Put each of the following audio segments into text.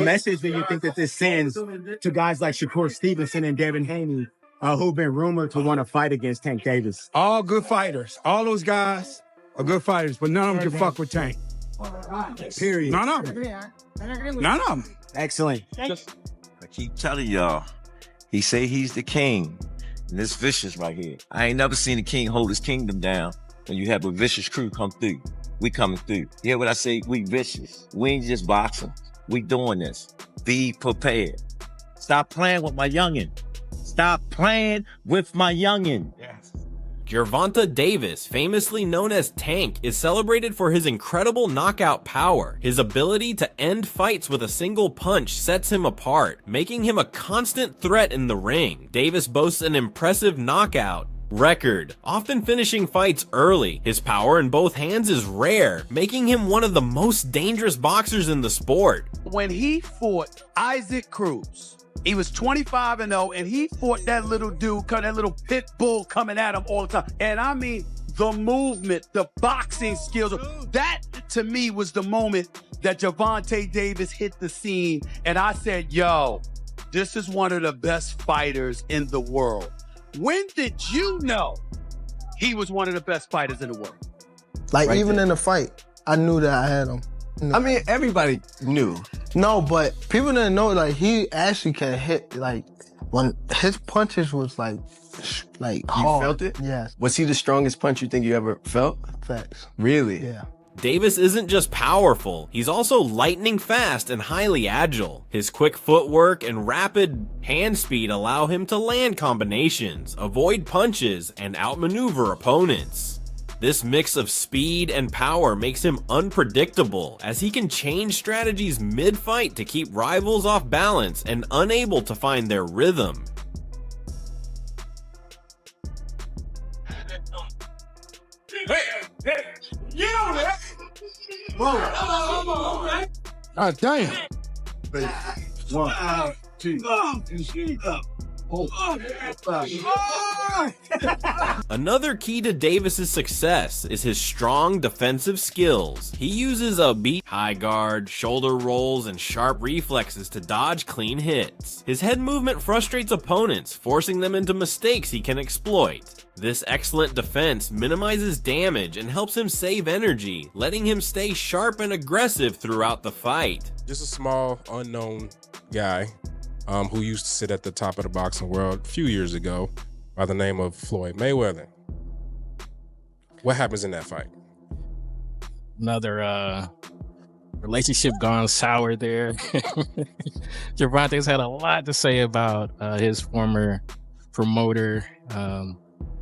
message do you think that this sends to guys like Shakur Stevenson and Devin Haney, who've been rumored to want to fight against Tank Davis? All good fighters. All those guys are good fighters, but none of them can fuck with Tank. Period. None of them. None of them. Excellent. I keep telling y'all, he say he's the king. And this Vicious right here. I ain't never seen a king hold his kingdom down when you have a Vicious crew come through. We coming through. You hear what I say? We vicious. We ain't just boxing. We doing this. Be prepared. Stop playing with my youngin'. Stop playing with my youngin'. Yes. Gervonta Davis, famously known as Tank, is celebrated for his incredible knockout power. His ability to end fights with a single punch sets him apart, making him a constant threat in the ring. Davis boasts an impressive knockout record, often finishing fights early. His power in both hands is rare, making him one of the most dangerous boxers in the sport. When he fought Isaac Cruz, he was 25-0, and he fought that little dude, that little pit bull coming at him all the time. And I mean, the movement, the boxing skills, that to me was the moment that Gervonta Davis hit the scene. And I said, yo, this is one of the best fighters in the world. When did you know he was one of the best fighters in the world? Like, right even there. In the fight, I knew that I had him. You know? I mean, everybody knew. No, but people didn't know, like, he actually can hit, like, when his punches was, like hard. You felt it? Yes. Was he the strongest punch you think you ever felt? Facts. Really? Yeah. Davis isn't just powerful, he's also lightning fast and highly agile. His quick footwork and rapid hand speed allow him to land combinations, avoid punches, and outmaneuver opponents. This mix of speed and power makes him unpredictable, as he can change strategies mid-fight to keep rivals off balance and unable to find their rhythm. Hey, get on there! God damn. 1, 2, 3. Another key to Davis's success is his strong defensive skills. He uses a high guard, shoulder rolls, and sharp reflexes to dodge clean hits. His head movement frustrates opponents, forcing them into mistakes he can exploit. This excellent defense minimizes damage and helps him save energy, letting him stay sharp and aggressive throughout the fight. Just a small, unknown guy who used to sit at the top of the boxing world a few years ago by the name of Floyd Mayweather. What happens in that fight? Another relationship gone sour there. Gervonta's had a lot to say about his former promoter.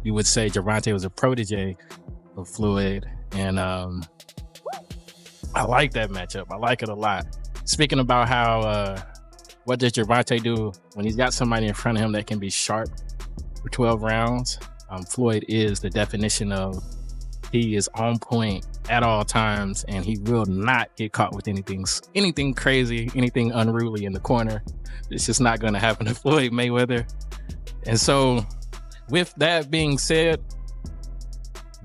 You would say Gervonta was a protege of Floyd, and I like that matchup. I like it a lot. Speaking about how what does Gervonta do when he's got somebody in front of him that can be sharp for 12 rounds? Floyd is the definition of he is on point at all times, and he will not get caught with anything crazy, anything unruly in the corner. It's just not going to happen to Floyd Mayweather. And so, with that being said,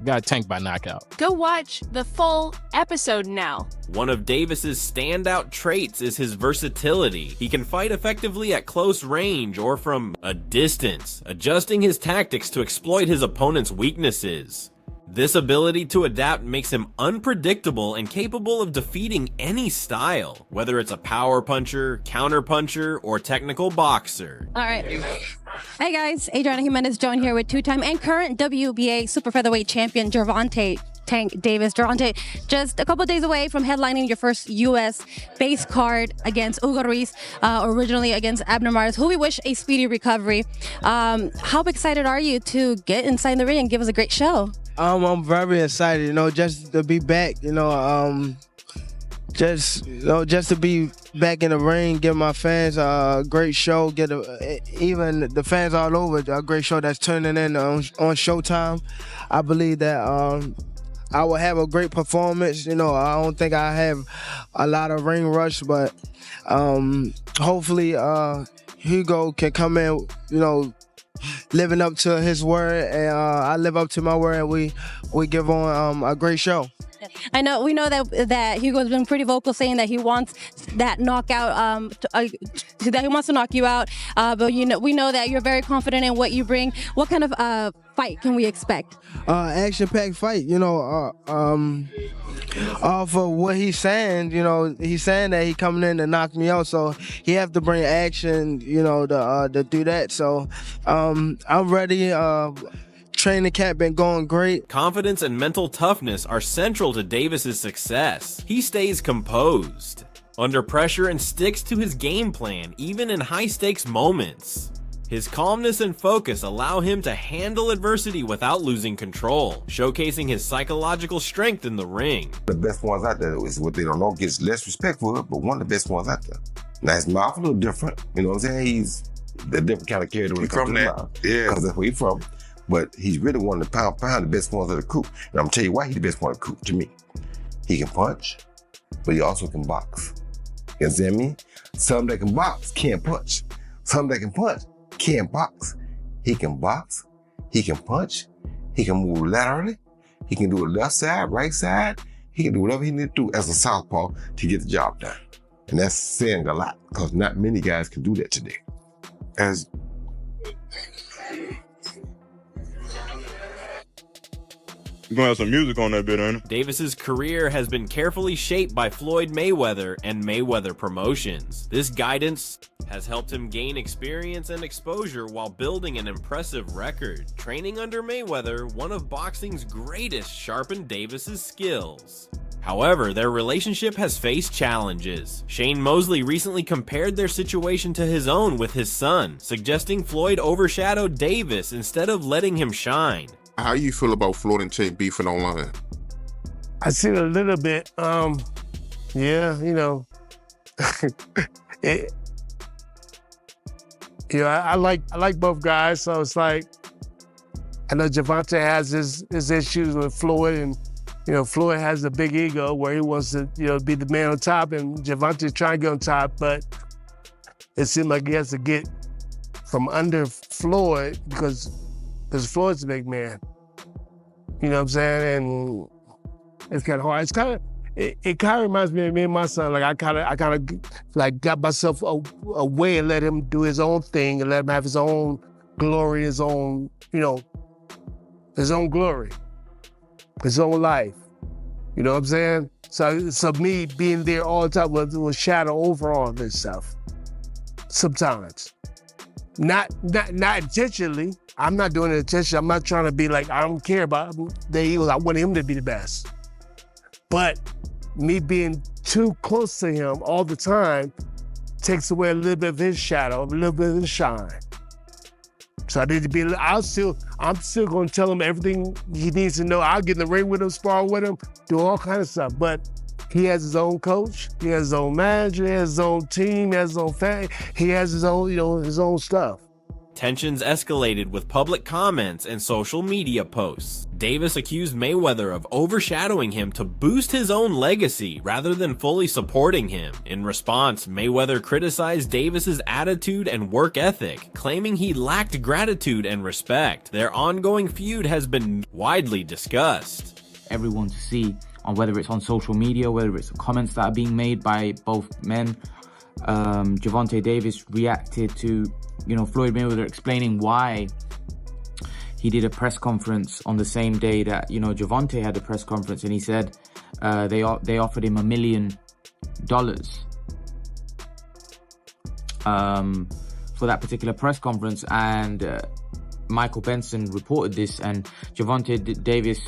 got Tank by knockout. Go watch the full episode now. One of Davis's standout traits is his versatility. He can fight effectively at close range or from a distance, adjusting his tactics to exploit his opponent's weaknesses. This ability to adapt makes him unpredictable and capable of defeating any style, whether it's a power puncher, counter puncher, or technical boxer. All right. Hey guys, Adriana Jimenez joined here with two-time and current WBA super featherweight champion Gervonta Tank Davis. Gervonta, just a couple days away from headlining your first U.S. base card against Hugo Ruiz, originally against Abner Mares, who we wish a speedy recovery. How excited are you to get inside the ring and give us a great show? I'm very excited, just to be back, just to be back in the ring, give my fans a great show, even the fans all over, a great show that's turning in on Showtime. I believe that I will have a great performance. I don't think I have a lot of ring rush, but hopefully Hugo can come in, living up to his word, and I live up to my word, and we give on a great show. We know that Hugo's been pretty vocal saying that he wants that knockout, that he wants to knock you out. But we know that you're very confident in what you bring. What kind of fight can we expect? Action-packed fight. Off of what he's saying, he's saying that he coming in to knock me out, so he have to bring action, to do that. So I'm ready. Training camp been going great. Confidence and mental toughness are central to Davis's success. He stays composed under pressure and sticks to his game plan, even in high-stakes moments. His calmness and focus allow him to handle adversity without losing control, showcasing his psychological strength in the ring. The best ones out there is what they don't know, gets less respect for it, but one of the best ones out there. Now his mouth a little different, you know what I'm saying? He's a different kind of character when it comes to the mouth. Yeah. Because that's where he's from. But he's really one of the pound the best ones of the crew. And I'm gonna tell you why he's the best one of the crew to me. He can punch, but he also can box. You understand me? Some that can box can't punch. Some that can punch can't box. He can box, he can punch, he can move laterally, he can do it left side, right side, he can do whatever he needs to do as a southpaw to get the job done. And that's saying a lot, because not many guys can do that today. You're gonna have some music on that bit, ain't it? Davis's career has been carefully shaped by Floyd Mayweather and Mayweather Promotions. This guidance has helped him gain experience and exposure while building an impressive record. Training under Mayweather, one of boxing's greatest, sharpened Davis's skills. However, their relationship has faced challenges. Shane Mosley recently compared their situation to his own with his son, suggesting Floyd overshadowed Davis instead of letting him shine. How you feel about Floyd and Tank beefing online? I see it a little bit. I like both guys, so it's like, I know Gervonta has his issues with Floyd, and Floyd has a big ego where he wants to be the man on top, and Gervonta's trying to get on top, but it seems like he has to get from under Floyd because Floyd's a big man. You know what I'm saying? And it's kind of hard. It's kind of, it kind of reminds me of me and my son. Like I kind of got myself away and let him do his own thing and let him have his own glory, his own, his own glory, his own life. You know what I'm saying? So me being there all the time will shadow over all this stuff. Sometimes. Not intentionally. I'm not doing it intentionally. I'm not trying to be like, I don't care about him. I want him to be the best. But me being too close to him all the time takes away a little bit of his shadow, a little bit of his shine. So I need to be, I'm still gonna tell him everything he needs to know. I'll get in the ring with him, spar with him, do all kinds of stuff. But he has his own coach, he has his own manager, he has his own team, he has his own family, he has his own, his own stuff. Tensions escalated with public comments and social media posts. Davis accused Mayweather of overshadowing him to boost his own legacy rather than fully supporting him. In response, Mayweather criticized Davis's attitude and work ethic, claiming he lacked gratitude and respect. Their ongoing feud has been widely discussed. Everyone to see, on whether it's on social media, whether it's the comments that are being made by both men. Gervonta Davis reacted to Floyd Mayweather explaining why he did a press conference on the same day that, Gervonta had a press conference, and he said they offered him $1 million for that particular press conference, and Michael Benson reported this, and Gervonta Davis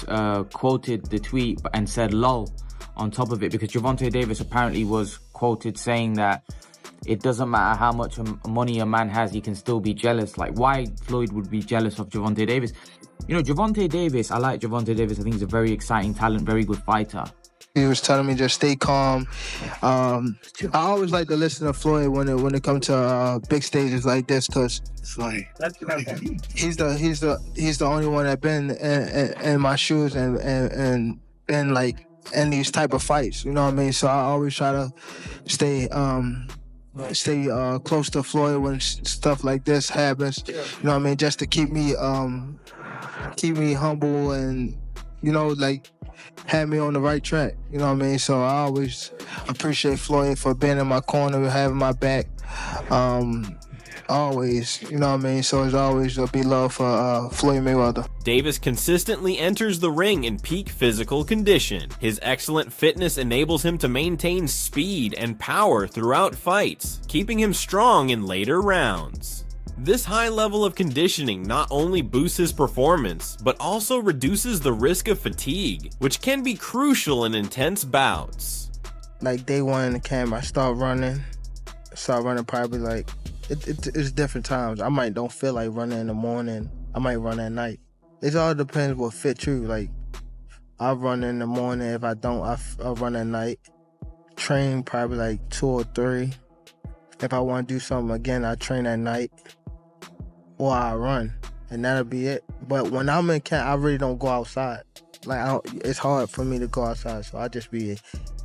quoted the tweet and said "lol" on top of it, because Gervonta Davis apparently was quoted saying that it doesn't matter how much money a man has, he can still be jealous. Like, why Floyd would be jealous of Gervonta Davis? Gervonta Davis, I like Gervonta Davis. I think he's a very exciting talent, very good fighter. He was telling me just stay calm. I always like to listen to Floyd when it comes to big stages like this, because he's the only one that been in my shoes and been like in these type of fights. You know what I mean? So I always try to stay stay close to Floyd when stuff like this happens. You know what I mean? Just to keep me humble and, you know, like, have me on the right track. You know what I mean? So I always appreciate Floyd for being in my corner, having my back. Always, you know what I mean? So it's always be love for Floyd Mayweather. Davis consistently enters the ring in peak physical condition. His excellent fitness enables him to maintain speed and power throughout fights, keeping him strong in later rounds. This high level of conditioning not only boosts his performance, but also reduces the risk of fatigue, which can be crucial in intense bouts. Like day one in the camp, I start running probably like, it's different times. I might don't feel like running in the morning. I might run at night. It all depends what fit you. Like, I run in the morning. If I don't, I'll run at night. Train probably like 2 or 3. If I want to do something again, I train at night. Or I run. And that'll be it. But when I'm in camp, I really don't go outside. Like, it's hard for me to go outside. So I just be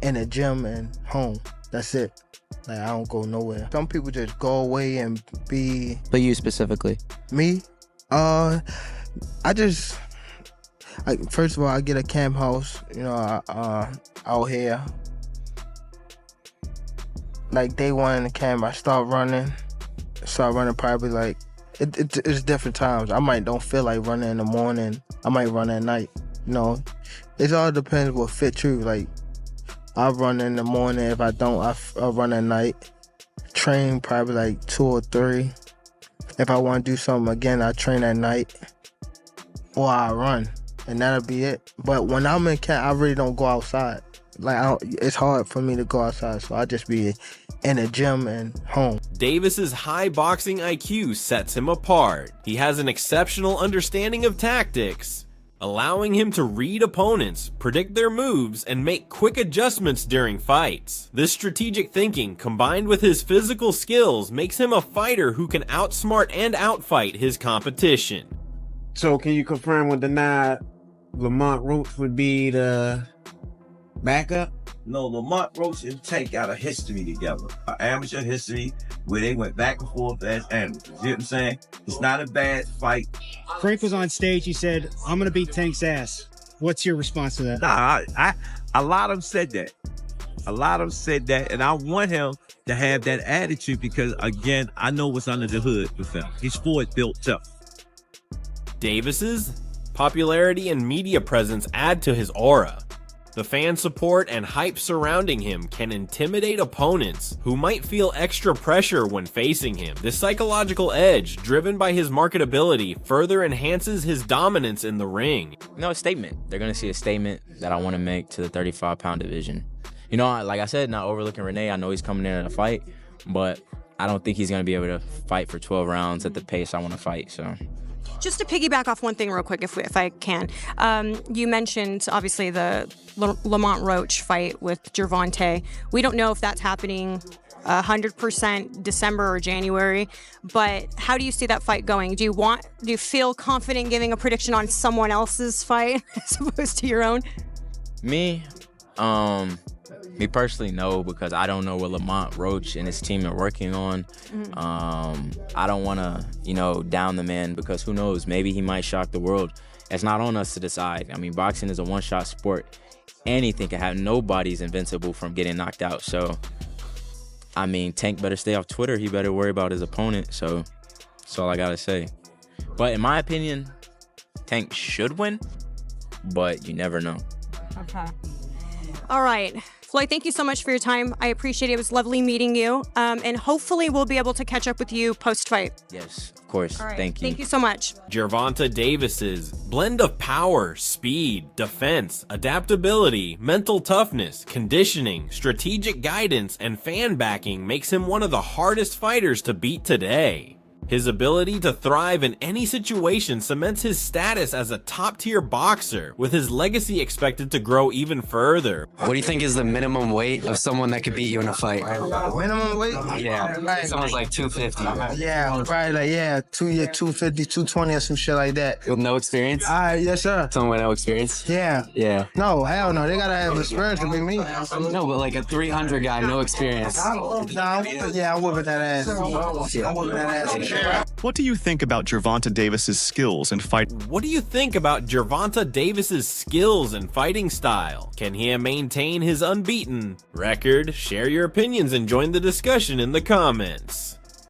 in the gym and home. That's it. Like, I don't go nowhere. Some people just go away and be... But you specifically? Me? I just... Like, first of all, I get a camp house, you know, out here. Like, day one in the camp, I start running probably like... It's different times. I might don't feel like running in the morning. I might run at night. You know, it all depends what fit you. Like, I run in the morning. If I don't, I'll run at night. Train probably like 2 or 3. If I want to do something again, I train at night. Or I run. And that'll be it. But when I'm in camp, I really don't go outside. Like, it's hard for me to go outside. So I just be in the gym and home. Davis's high boxing IQ sets him apart. He has an exceptional understanding of tactics, allowing him to read opponents, predict their moves, and make quick adjustments during fights. This strategic thinking, combined with his physical skills, makes him a fighter who can outsmart and outfight his competition. So can you confirm or deny Lamont Roach would be the backup? No, Lamont Roach and Tank got a history together, an amateur history where they went back and forth as amateurs. You know what I'm saying? It's not a bad fight. Frank was on stage. He said, "I'm gonna beat Tank's ass." What's your response to that? Nah, a lot of them said that. A lot of them said that, and I want him to have that attitude because, again, I know what's under the hood with him. He's forward built tough. Davis's popularity and media presence add to his aura. The fan support and hype surrounding him can intimidate opponents who might feel extra pressure when facing him. This psychological edge, driven by his marketability, further enhances his dominance in the ring. No, a statement. They're going to see a statement that I want to make to the 35-pound division. You know, like I said, not overlooking Renee. I know he's coming in at a fight, but I don't think he's going to be able to fight for 12 rounds at the pace I want to fight, so... Just to piggyback off one thing real quick, if I can. You mentioned, obviously, the Lamont Roach fight with Gervonta. We don't know if that's happening 100% December or January, but how do you see that fight going? Do you feel confident giving a prediction on someone else's fight as opposed to your own? Me personally, no, because I don't know what Lamont Roach and his team are working on. I don't want to, down the man because who knows, maybe he might shock the world. It's not on us to decide. I mean, boxing is a one-shot sport. Anything can happen. Nobody's invincible from getting knocked out. So, I mean, Tank better stay off Twitter. He better worry about his opponent. So, that's all I got to say. But in my opinion, Tank should win, but you never know. Okay. All right. Floyd, thank you so much for your time. I appreciate it. It was lovely meeting you. And hopefully we'll be able to catch up with you post-fight. Yes, of course. All right. Thank you. Thank you so much. Gervonta Davis's blend of power, speed, defense, adaptability, mental toughness, conditioning, strategic guidance, and fan backing makes him one of the hardest fighters to beat today. His ability to thrive in any situation cements his status as a top-tier boxer, with his legacy expected to grow even further. What do you think is the minimum weight of someone that could beat you in a fight? Minimum weight? Yeah, someone's like 250. Yeah, probably like 250, 220 or some shit like that. With no experience? Yes, sir. Someone with no experience? Yeah. Yeah. No, hell no. They gotta have experience to be me. No, but like a 300 guy, no experience. Yeah, I'm whooping that ass. I'm whooping that ass. What do you think about Gervonta Davis's skills in fight? What do you think about Gervonta Davis's skills and fighting style? Can he maintain his unbeaten record? Share your opinions and join the discussion in the comments.